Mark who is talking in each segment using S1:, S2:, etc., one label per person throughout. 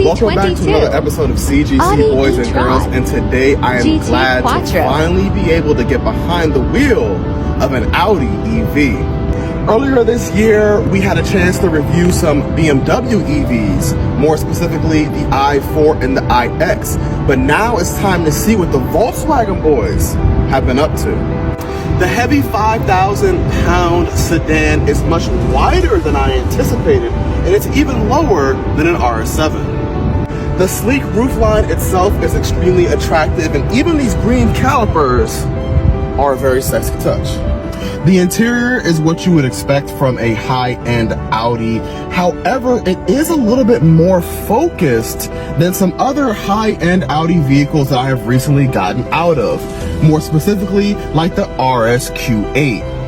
S1: Welcome back to another episode of CGC
S2: Audi
S1: Boys and
S2: E-Tron.
S1: Girls, and today I am
S2: GT
S1: glad
S2: Quattro.
S1: to finally be able to get behind the wheel of an Audi EV. Earlier this year, we had a chance to review some BMW EVs, more specifically the i4 and the iX, but now it's time to see what the Volkswagen boys have been up to. The heavy 5,000-pound sedan is much wider than I anticipated, and it's even lower than an RS7. The sleek roofline itself is extremely attractive, and even these green calipers are a very sexy touch. The interior is what you would expect from a high-end Audi. However, it is a little bit more focused than some other high-end Audi vehicles that I have recently gotten out of. More specifically, like the RSQ8.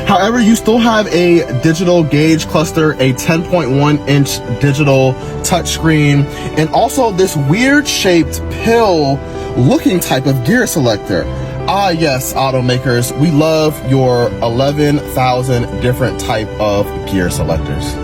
S1: However, you still have a digital gauge cluster, a 10.1-inch digital touchscreen, and also this weird-shaped pill-looking type of gear selector. Ah, yes, automakers, we love your 11,000 different type of gear selectors.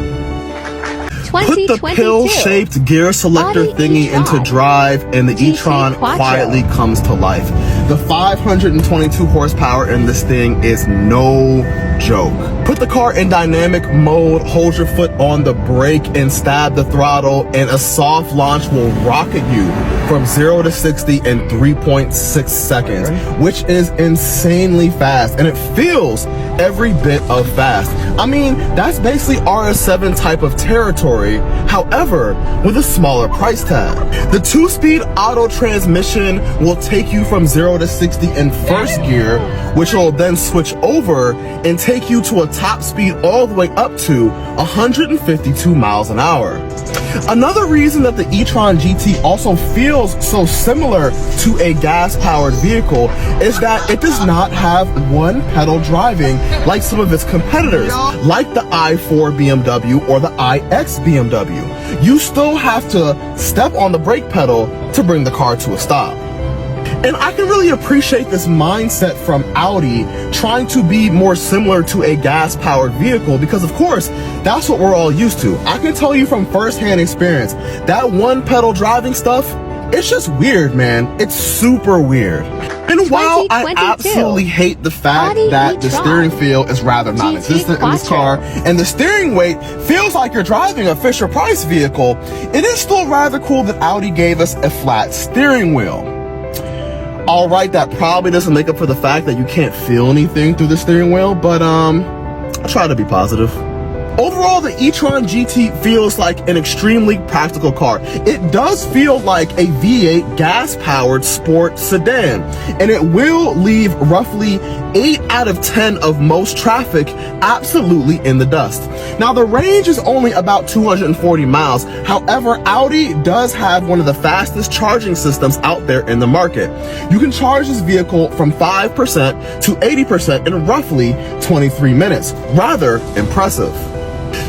S1: Put the pill-shaped gear selector
S2: Audi
S1: thingy
S2: E-Tron.
S1: into drive, and the
S2: GT
S1: E-Tron
S2: Quattro.
S1: quietly comes to life. The 522 horsepower in this thing is no joke. Put the car in dynamic mode, hold your foot on the brake, and stab the throttle, and a soft launch will rocket you from 0 to 60 in 3.6 seconds, which is insanely fast, and it feels every bit of fast. I mean, that's basically RS7 type of territory, however, with a smaller price tag. The 2-speed auto transmission will take you from 0 to 60 in first gear, which will then switch over and take you to a top speed all the way up to 152 miles an hour. Another reason that the E-Tron GT also feels so similar to a gas-powered vehicle is that it does not have one-pedal driving like some of its competitors, like the i4 BMW or the iX BMW. You still have to step on the brake pedal to bring the car to a stop. And I can really appreciate this mindset from Audi trying to be more similar to a gas-powered vehicle because, of course, that's what we're all used to. I can tell you from first-hand experience, that one-pedal driving stuff, it's just weird, man. It's super weird. And while I absolutely hate the fact
S2: Audi
S1: that the
S2: E-Tron.
S1: steering feel is rather non-existent in this car, and the steering weight feels like you're driving a Fisher-Price vehicle, it is still rather cool that Audi gave us a flat steering wheel. Alright, that probably doesn't make up for the fact that you can't feel anything through the steering wheel, but I try to be positive. Overall, the E-Tron GT feels like an extremely practical car. It does feel like a V8 gas-powered sport sedan, and it will leave roughly 8 out of 10 of most traffic absolutely in the dust. Now, the range is only about 240 miles. However, Audi does have one of the fastest charging systems out there in the market. You can charge this vehicle from 5% to 80% in roughly 23 minutes. Rather impressive.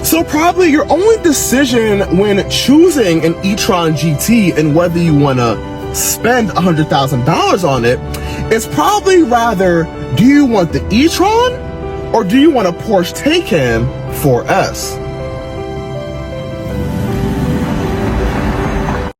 S1: So probably your only decision when choosing an E-Tron GT and whether you want to spend $100,000 on it is probably rather, do you want the E-Tron or do you want a Porsche Taycan 4S?